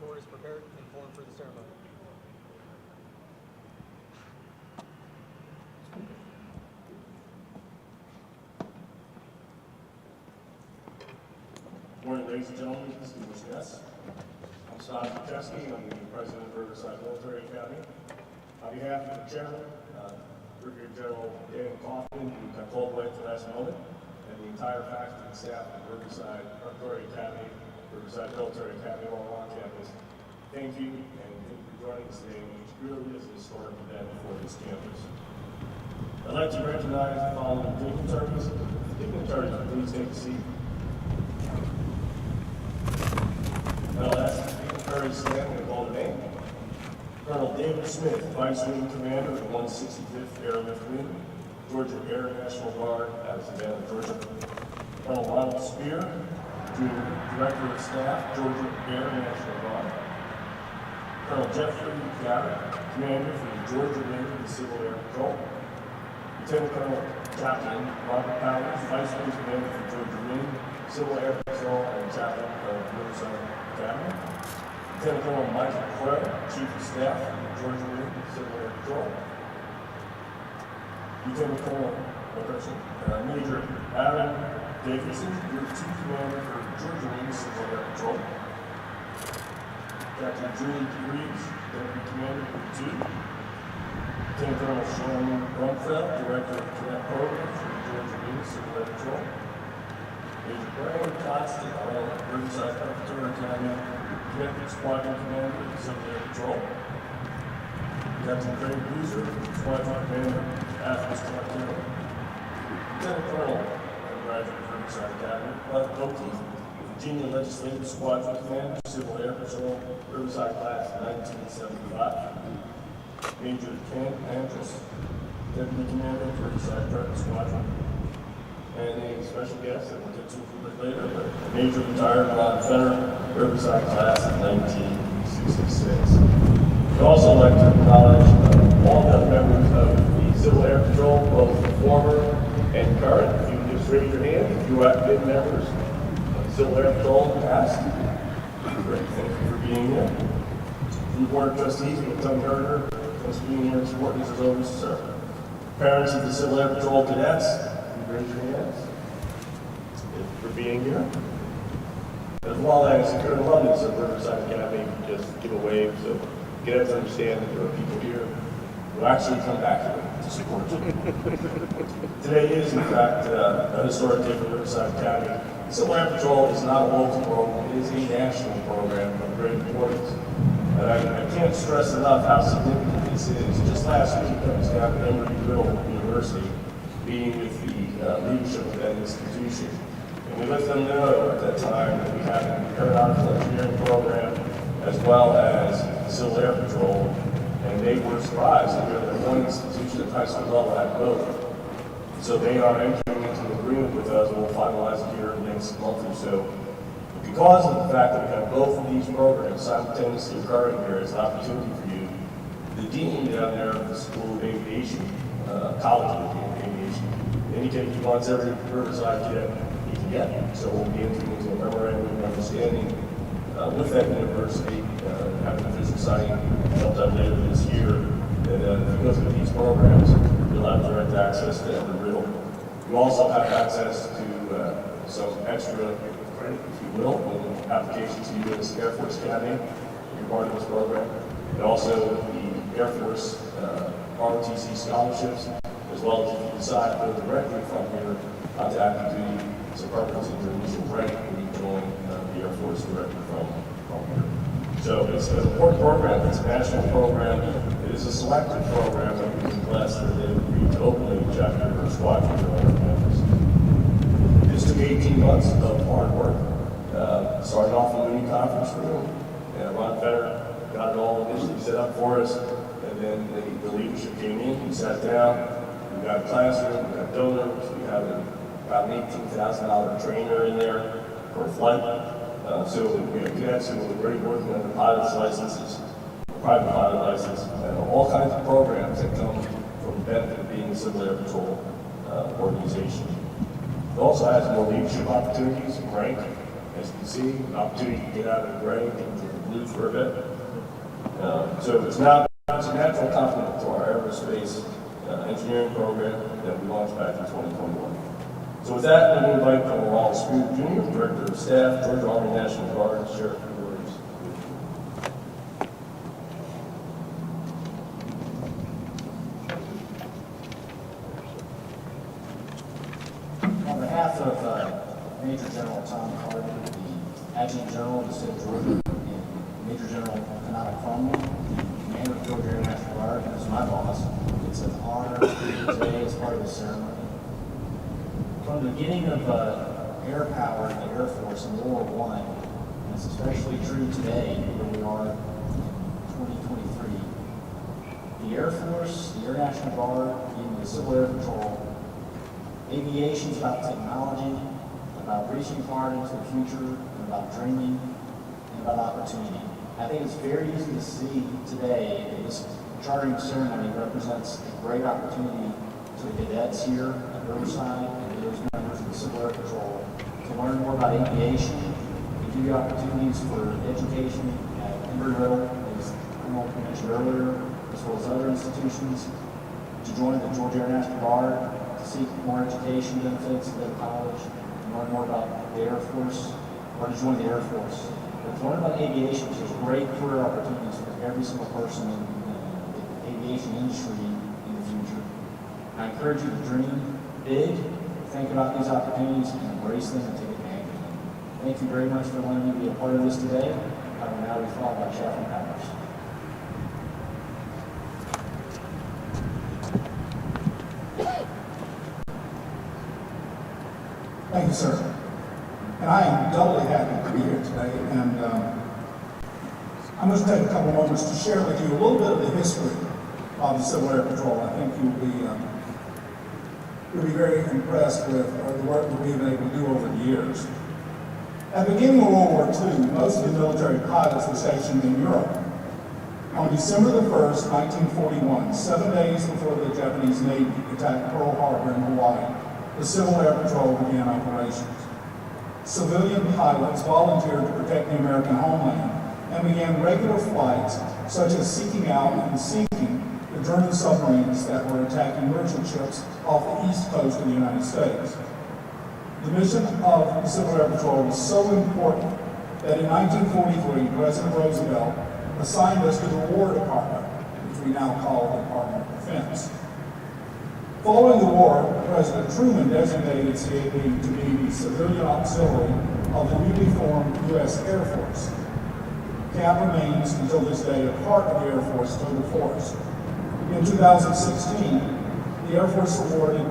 board is prepared and formed for the ceremony. Good morning, ladies and gentlemen, distinguished guests. I'm Scott Kucheski. I'm the president of Riverside Military Academy. On behalf of the chairman, Brigadier General Daniel Kaufman, who got called away at the last moment, and the entire faculty and staff of Riverside Military Academy, Riverside Military Academy, all on campus, thank you, and thank you for joining us today, which really is a historic event for this campus. I'd like to recognize the following dignitaries. Dignitaries, please take a seat. I'll ask the dignitaries to stand and call the name. Colonel David Smith, Vice Wing Commander of the 165th Airlift Wing, Georgia Air National Guard out of Savannah, Georgia. Colonel Ronald Spear, Director of Staff, Georgia Air National Guard. Colonel Jeffrey Garrett, Commander for the Georgia Wing of the Civil Air Patrol. Lieutenant Colonel Chaplain Robert Powers, Vice Wing Commander for Georgia Wing, Civil Air Patrol, and Chaplain of Riverside Academy. Lieutenant Colonel Michael Crow, Chief of Staff for the Georgia Wing, Civil Air Patrol. Lieutenant Colonel Major Aaron Davidson, Group 2 Commander for Georgia Wing, Civil Air Patrol. Captain Julie Reeves, Deputy Commander, Group 2. Lieutenant Colonel Sean Rumfeld, Director of Cadet Program for the Georgia Wing, Civil Air Patrol. Major Brian Constant, Riverside Military Academy, Cadet Squadron Commander of the Civil Air Patrol. Captain Craig Boozer, Squadron Commander, Athens Cartel. Lieutenant Colonel, graduate of Riverside Academy, Bud O'Keefe, Virginia Legislative Squadron Commander, Civil Air Patrol, Riverside Class 1975. Major Ken Andrus, Deputy Commander of Riverside Target Squadron. And a special guest that we'll get to a little bit later, but Major Retired Ron Fenner, Riverside Class of 1966. We'd also like to acknowledge all the members of the Civil Air Patrol, both former and current. If you can just raise your hand if you have been members of the Civil Air Patrol in the past. Great, thank you for being here. The Board of Trustees, we have Tom Herder, thanks for being here and supporting us as always, sir. Parents of the Civil Air Patrol cadets, raise your hands. Thank you for being here. As well as if you're alumnus of Riverside Academy, just give a wave so get us to understand that there are people here who actually come back here to support you. Today is, in fact, a historic day for Riverside Academy. The Civil Air Patrol is not a local program, it is a national program of great importance. And I can't stress enough how significant this is. Just last week, I was down at Emory-Riddle University, being with the leadership of that institution. And we let them know at that time that we had an aeronautical engineering program as well as the Civil Air Patrol. And they were surprised to hear that one institution at high school level had both. So they are entering into an agreement with us, and we'll finalize it here in the next month or so. Because of the fact that we have both of these programs simultaneously occurring here as an opportunity for you, the dean down there of the School of Aviation, College of Aviation, indicated he wants every Riverside cadet he can get. So we'll be entering into a memorandum of understanding with that university, having official signing sometime later this year. And because of these programs, you'll have direct access to Emory-Riddle. You also have access to some extra credit, if you will, in application to U.S. Air Force Academy. You're part of this program. And also the Air Force ROTC scholarships, as well as if you decide to go directly from here onto active duty, some purpose in your initial break when you join the Air Force directly from here. So it's an important program. It's a national program. It is a selective program that we've been blessed that they've agreed to openly chapter or squadron on our campus. This took 18 months of hard work. Started off in the Mooney Conference Room, and Ron Fenner got it all initially set up for us, and then the leadership came in, we sat down, we got a classroom, we got donors, we have about an $18,000 trainer in there for a flight. So we have cadets who are already working on the pilot's licenses, private pilot license, and all kinds of programs that come from the benefit of being a Civil Air Patrol organization. It also has more leadership opportunities, rank, As you can see, an opportunity to get out of the gray into the blues for a bit. So it's now it's a natural complement to our aerospace engineering program that we launched back in 2021. So with that, let me invite Colonel Wallace Spear Jr., Director of Staff, Georgia Army National Guard, to share a few words. On behalf of Major General Tom Carter, the Adjutant General of the State of Georgia, and Major General Kanata Cromwell, the Commander of Georgia Air National Guard, and as my boss, it's an honor to be here today as part of this ceremony. From the beginning of air power in the Air Force in World War I, and it's especially true today where we are in 2023, the Air Force, the Air National Guard, even the Civil Air Patrol, aviation is about technology, about reaching far into the future, and about dreaming, and about opportunity. I think it's very easy to see today that this chartering ceremony represents a great opportunity to the cadets here at Riverside and to those members of the Civil Air Patrol to learn more about aviation, to give you opportunities for education at Embry-Riddle, as Colonel mentioned earlier, as well as other institutions, to join the Georgia Air National Guard, to seek more education benefits and go to college, and learn more about the Air Force, or to join the Air Force. But to learn about aviation, which is great career opportunities for every single person in the aviation industry in the future. I encourage you to dream big, think about these opportunities, and embrace them and take advantage of them. Thank you very much for letting me be a part of this today. I will now be followed by Chaplain Powers. Thank you, sir. And I am doubly happy to be here today, and I'm going to take a couple moments to share with you a little bit of the history of the Civil Air Patrol. I think you'll be very impressed with the work that we've been able to do over the years. At the beginning of World War II, most of the military pilots were stationed in Europe. On December the 1st, 1941, 7 days before the Japanese Navy attacked Pearl Harbor in Hawaii, the Civil Air Patrol began operations. Civilian pilots volunteered to protect the American homeland and began regular flights, such as seeking out and sinking the German submarines that were attacking merchant ships off the east coast of the United States. The mission of the Civil Air Patrol was so important that in 1943, President Roosevelt assigned us to the War Department, which we now call the Department of Defense. Following the war, President Truman designated CAP to be the civilian auxiliary of the newly formed U.S. Air Force. CAP remains until this day a part of the Air Force total force. In 2016, the Air Force awarded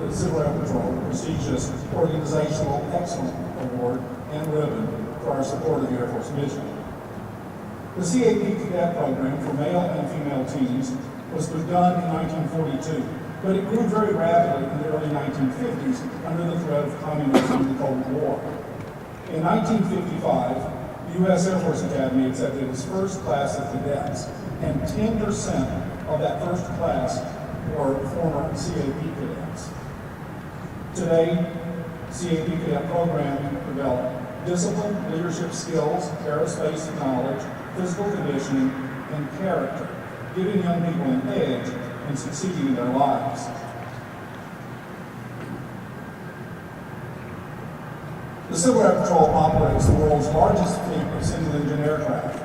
the Civil Air Patrol the prestigious Organizational Excellence Award and ribbon for our support of the Air Force mission. The CAP cadet program for male and female teams was begun in 1942. But it grew very rapidly in the early 1950s under the threat of communism and the Cold War. In 1955, the U.S. Air Force Academy accepted its first class of cadets, and 10% of that first class were former CAP cadets. Today, CAP cadet program developed discipline, leadership skills, aerospace knowledge, physical conditioning, and character, giving young people an edge and succeeding in their lives. The Civil Air Patrol operates the world's largest fleet of single-engine aircraft.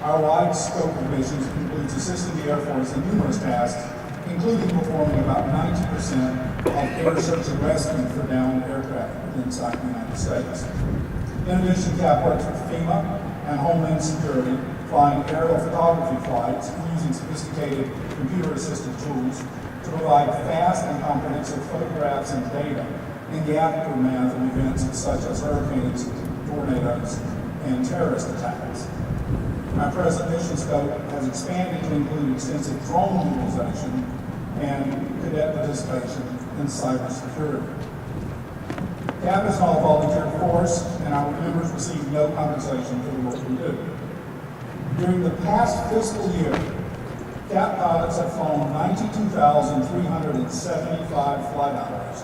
Our wide scope of missions includes assisting the Air Force in numerous tasks, including performing about 90% of air search and rescue for downed aircraft inside the United States. In addition, CAP works with FEMA and Homeland Security, flying aerial photography flights using sophisticated computer-assisted tools to provide fast and comprehensive photographs and data in the aftermath of events such as hurricanes, tornadoes, and terrorist attacks. Our present mission scope has expanded to include extensive drone utilization and cadet participation in cybersecurity. CAP is not a volunteer force, and our members receive no compensation for the work we do. During the past fiscal year, CAP pilots have flown 92,375 flight hours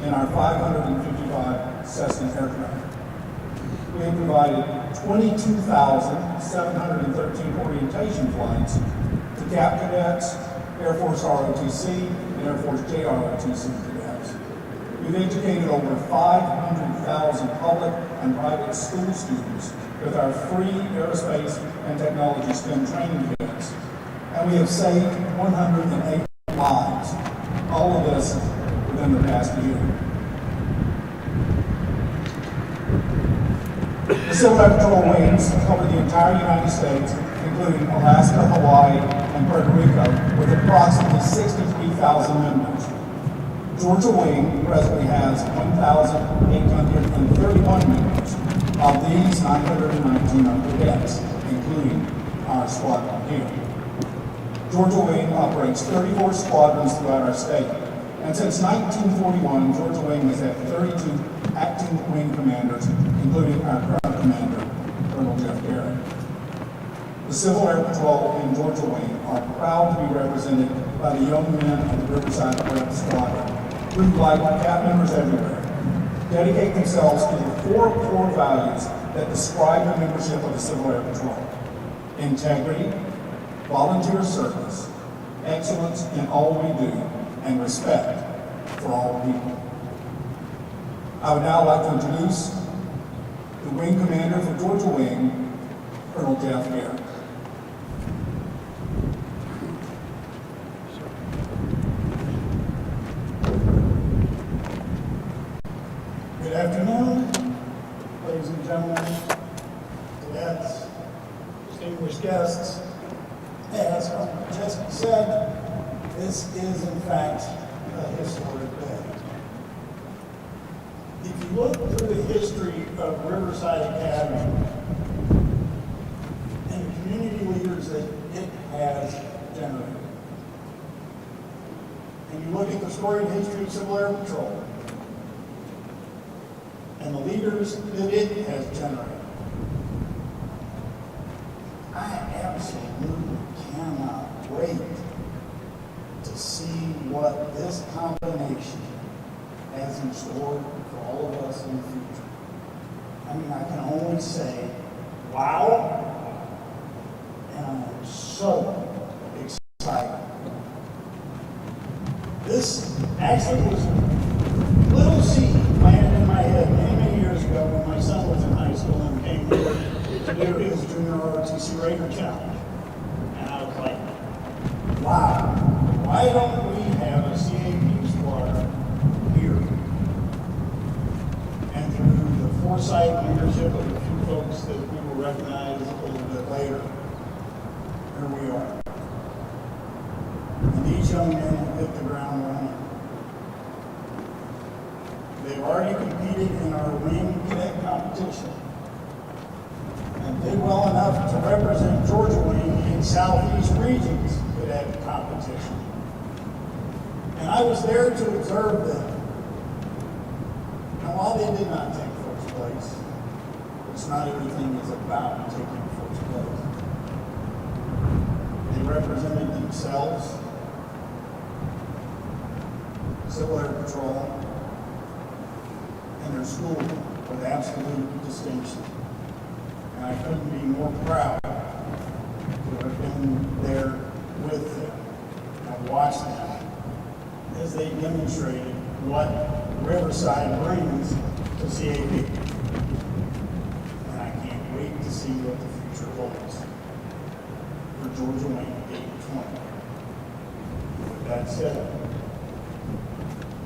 in our 555 Cessna aircraft. we have provided 22,713 orientation flights to CAP cadets, Air Force ROTC, and Air Force JROTC cadets. We've educated over 500,000 public and private school students with our free aerospace and technology STEM training kits. And we have saved 108 lives. All of this within the past year. The Civil Air Patrol wings cover the entire United States, including Alaska, Hawaii, and Puerto Rico, with approximately 63,000 members. Georgia Wing presently has 1,831 members. Of these, 919 are cadets, including our squadron here. Georgia Wing operates 34 squadrons throughout our state, and since 1941, Georgia Wing has had 32 acting wing commanders, including our current commander, Colonel Jeff Garrett. The Civil Air Patrol and Georgia Wing are proud to be represented by the young men of the Riverside Prep Squadron, who, like CAP members everywhere, dedicate themselves to the four core values that describe the membership of the Civil Air Patrol: integrity, volunteer service, excellence in all we do, and respect for all people. I would now like to introduce the Wing Commander for Georgia Wing, Colonel Jeff Garrett. Good afternoon, ladies and gentlemen, cadets, distinguished guests. As Jessica said, this is in fact a historic day. If you look through the history of Riverside Academy and the community leaders that it has generated, and you look at the storied history of Civil Air Patrol and the leaders that it has generated, I absolutely cannot wait to see what this combination has in store for all of us in the future. I mean, I can only say, wow, and I'm so excited. This actually was a little seed planted in my head many, many years ago when my son was in high school and came here to do his junior ROTC Raider Challenge. And I was like, wow, why don't we have a CAP squadron here? And through the foresight and leadership of a few folks that we will recognize a little bit later, here we are. And these young men have hit the ground running. They've already competed in our wing cadet competition and did well enough to represent Georgia Wing in Southeast Regions cadet competition. And I was there to observe them. And while they did not take first place, which not everything is about taking first place, they represented themselves, Civil Air Patrol, and their school with absolute distinction. And I couldn't be more proud to have been there with them and watched them as they demonstrated what Riverside brings to CAP. And I can't wait to see what the future holds for Georgia Wing 820. With that said,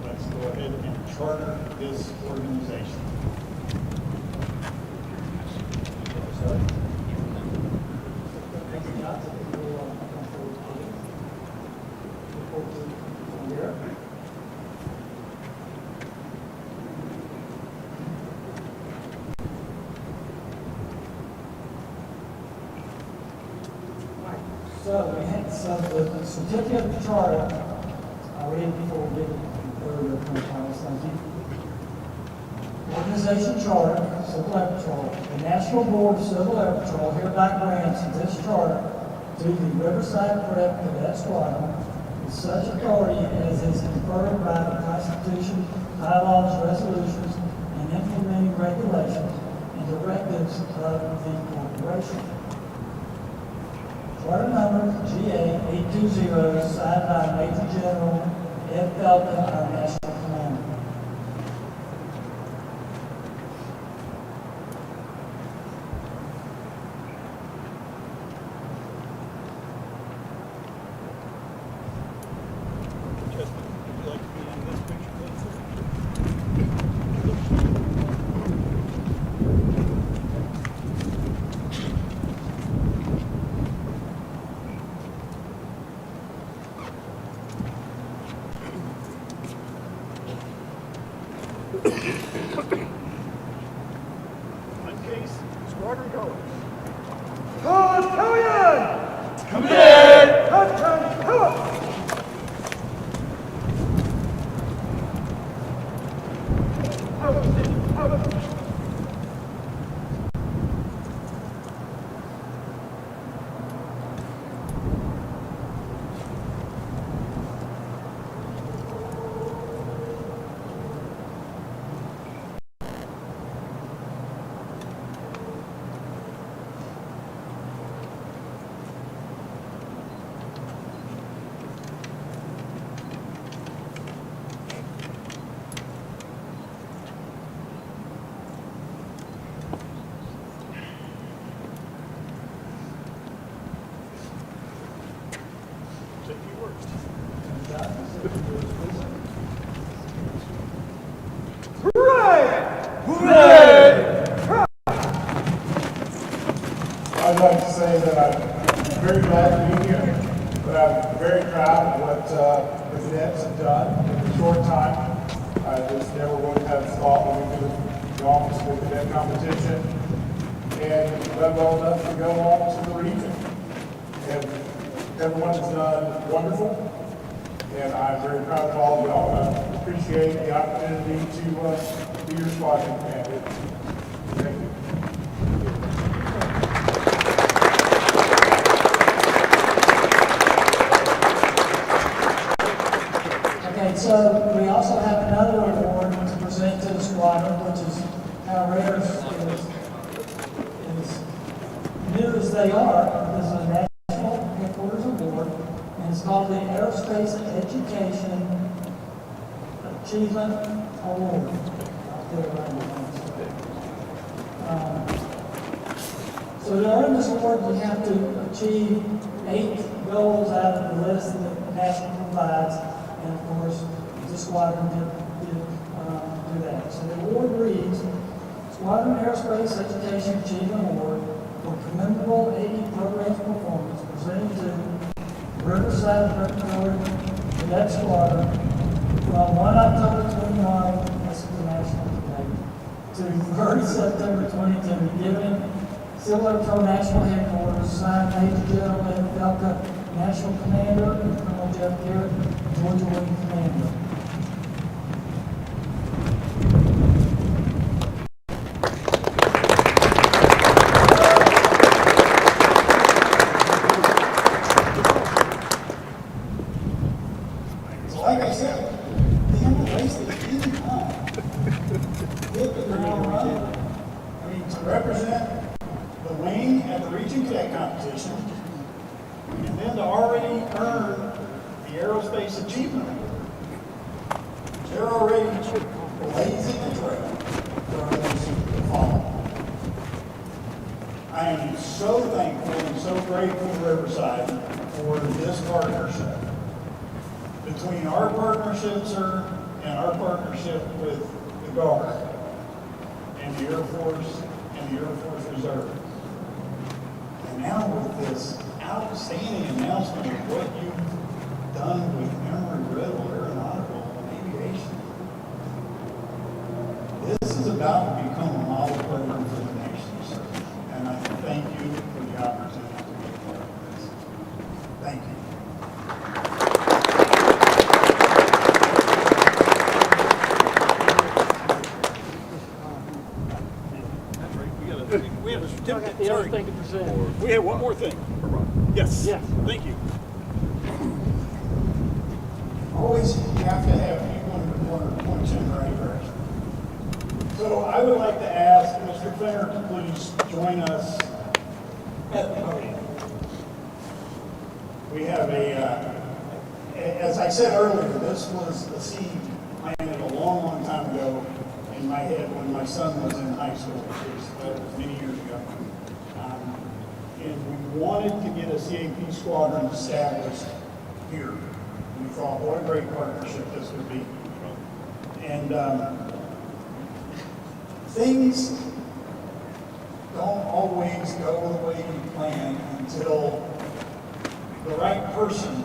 let's go ahead and charter this organization. Thank you, John. So the certificate of charter, I'll read it before we get further comments. Thank you. Organization charter, Civil Air Patrol. The National Board of Civil Air Patrol hereby grants this charter to the Riverside Prep Cadet Squadron with such authority as is conferred by the Constitution, bylaws, resolutions, and implementing regulations, and directives of the corporation. Charter number GA 820, signed by Major General Ed Felton, our National Commander. Chester, would you like to be in this picture, please? On case, squadron colors. Say a few words. I'd like to say that I'm very glad to be here, but I'm very proud of what the cadets have done in a short time. I just never would have thought we could have gone to the cadet competition and done well enough to go on to the region. And everyone has done wonderful, and I'm very proud of all of y'all. I appreciate the opportunity to be your squadron commander. Thank you. Okay, so we also have another award to present to the squadron, which is how rare is new as they are. This is a National Headquarters Award, and it's called the Aerospace Education Achievement Award. I'll get it right now. So to earn this award, you have to achieve 8 goals out of the list that NASA provides. And of course, the squadron did do that. So the award reads, Squadron Aerospace Education Achievement Award for commendable 80 program performance presented to Riverside Preparatory Cadet Squadron from 1 October 29, that's the national day, to 30 September 22, given Civil Air Patrol National Headquarters, signed Major General Ed Felton, National Commander, and Colonel Jeff Garrett, Georgia Wing Commander. So like I said, they haven't wasted any time. Hit the ground running. I mean, to represent the wing at the region cadet competition, and then to already earn the Aerospace Achievement Award. They're already blazing the trail for others to follow. I am so thankful and so grateful to Riverside for this partnership. Between our partnership, sir, and our partnership with the Guard and the Air Force and the Air Force Reserve. And now with this outstanding announcement of what you've done with Embry-Riddle Aeronautical Aviation, this is about to become a model program for the nation, sir. And I thank you for the opportunity to be a part of this. Thank you. That's right. We have a certificate. The other Sorry. thing to present. We have one more thing. Yes. Yes. Thank you. Always have to have people in the corner point in the right direction. So I would like to ask Mr. Fenner to please join us at the podium. We have as I said earlier, this was a seed planted a long, long time ago in my head when my son was in high school, that was many years ago. And we wanted to get a CAP squadron established here. We thought, what a great partnership this would be. And things don't always go the way you plan until the right person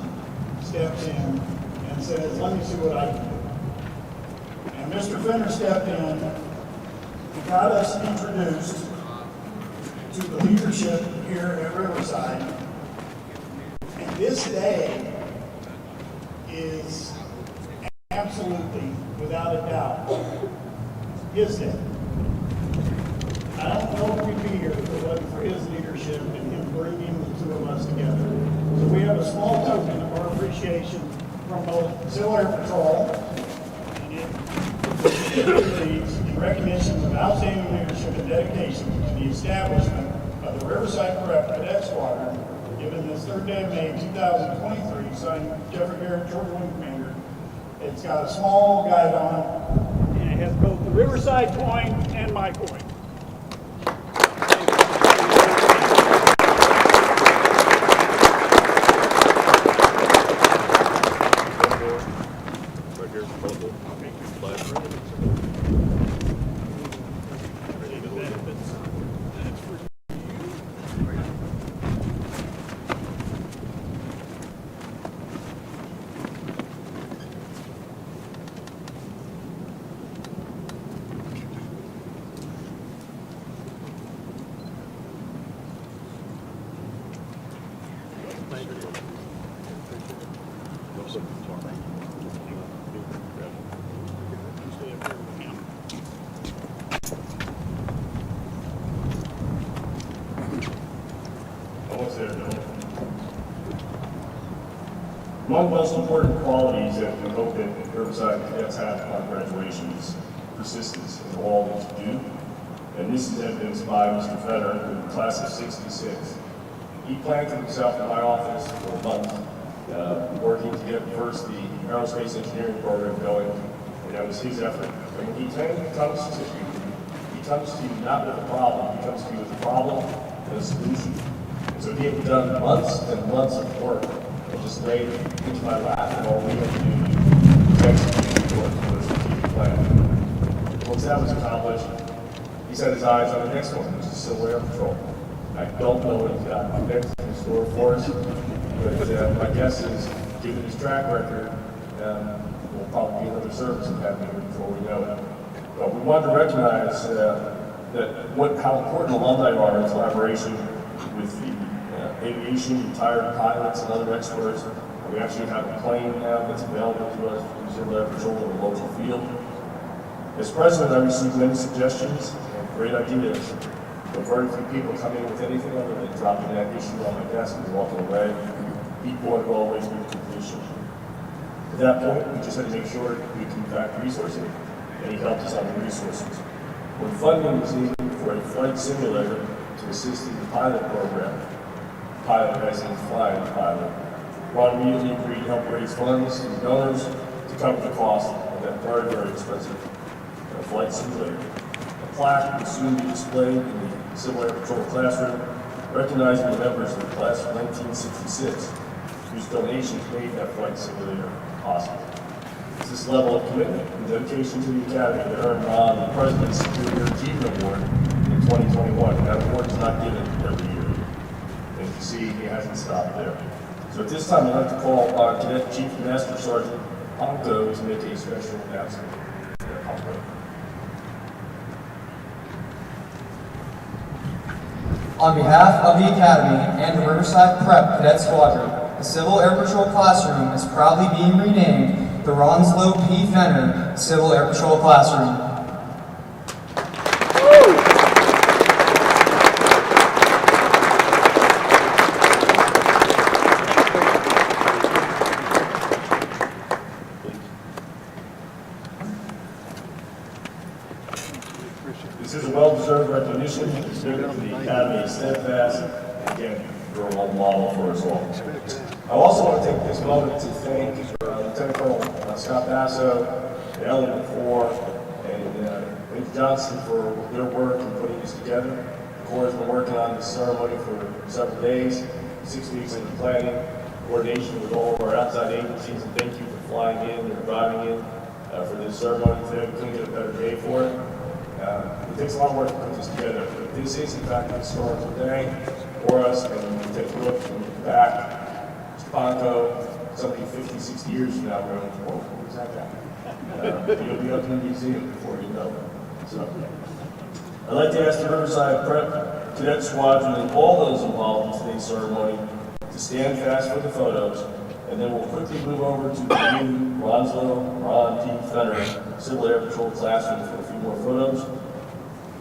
steps in and says, let me see what I can do. And Mr. Fenner stepped in, he got us introduced to the leadership here at Riverside. And this day is absolutely, without a doubt, his day. I don't know if we'd be here if it wasn't for his leadership and him bringing the two of us together. So we have a small token of our appreciation from both Civil Air Patrol and in recognition of outstanding leadership and dedication to the establishment of the Riverside Prep Cadet Squadron, given this 3rd day of May 2023, signed Jeffrey Garrett, Georgia Wing Commander. It's got a small guide on it, and it has both the Riverside coin and my coin. Among the most important qualities that we hope that Riverside cadets have upon graduation is persistence in all that you do. And this is evidenced by Mr. Fenner, in the class of '66. He planted himself in my office for a month, working to get first the aerospace engineering program going, and that was his effort. And when he comes to you not with a problem, he comes to you with a problem and a solution. And so he had done months and months of work and just laid it into my lap, and all we had to do was execute the strategic plan. Once that was accomplished, he set his eyes on the next one, which is Civil Air Patrol. I don't know what he's got next in store for us, but my guess is, given his track record, will probably be another service academy before we know it. But we wanted to recognize how important alumni are in collaboration with the aviation, retired pilots, and other experts. We actually have a plane now that's available to us from Civil Air Patrol in the local field. As president, I received many suggestions and great ideas, but very few people come in with anything other than dropping that issue on my desk and walking away. He wanted always be completion. At that point, we just had to make sure we can back resourcing, and he helped us on the resources. When funding was needed for a flight simulator to assist in the pilot program, pilot as in flying pilot, Ron immediately agreed to help raise funds and donors to cover the cost of that very, very expensive flight simulator. A plaque will soon be displayed in the Civil Air Patrol classroom, recognizing the members of the class of 1966, whose donations made that flight simulator possible. It's this level of commitment and dedication to the Academy that earned Ron the President's Superior Achievement Award in 2021. That award is not given every year. As you see, he hasn't stopped there. So at this time, I'd like to call on Cadet Chief Master Sergeant Honko to make a special announcement. On behalf of the Academy and the Riverside Prep Cadet Squadron, the Civil Air Patrol Classroom is proudly being renamed the Ronslow P. Fenner Civil Air Patrol Classroom. cadets. Again, you're a role model for us all. I also want to take this moment to thank Lieutenant Colonel Scott Basso, the Element 4, and Major Johnson for their work in putting this together. The Corps has been working on this ceremony for several days, 6 weeks in the planning, coordination with all of our outside agencies, and thank you for flying in and driving in for this ceremony today. We couldn't get a better day for it. It takes a lot of work to put this together, but this is in fact a historical day for us, and when we take a look and look back, Ponto, somebody 50, 60 years from now, we're going, whoa, where's that guy? You'll be up in the museum before you know it. So, I'd like to ask the Riverside Prep Cadet Squadron and all those involved in today's ceremony to stand fast for the photos, and then we'll quickly move over to the new Ronslow Ron P. Fenner Civil Air Patrol classroom for a few more photos.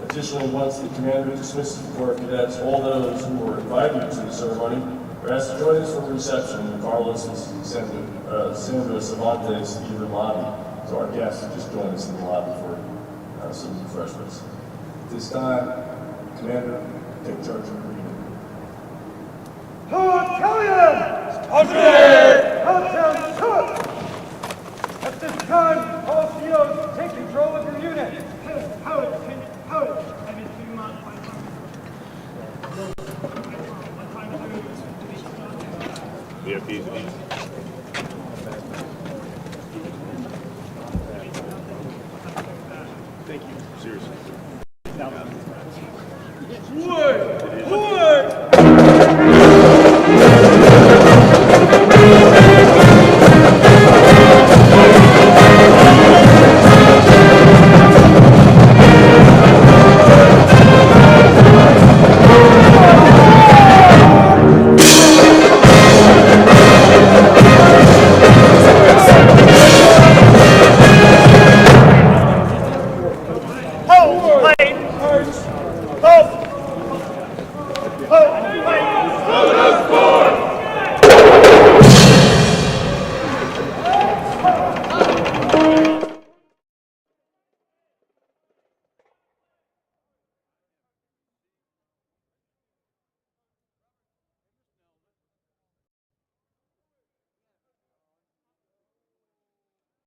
Additionally, once the commander dismisses the Corps of Cadets, all those who were invited to the ceremony are asked to join us for the reception in Carlos and Sandra Cervantes Theater lobby. So our guests just join us in the lobby for some refreshments. At this time, Commander, take charge of the briefing. At this time, all COs, take control of your unit. VIPs,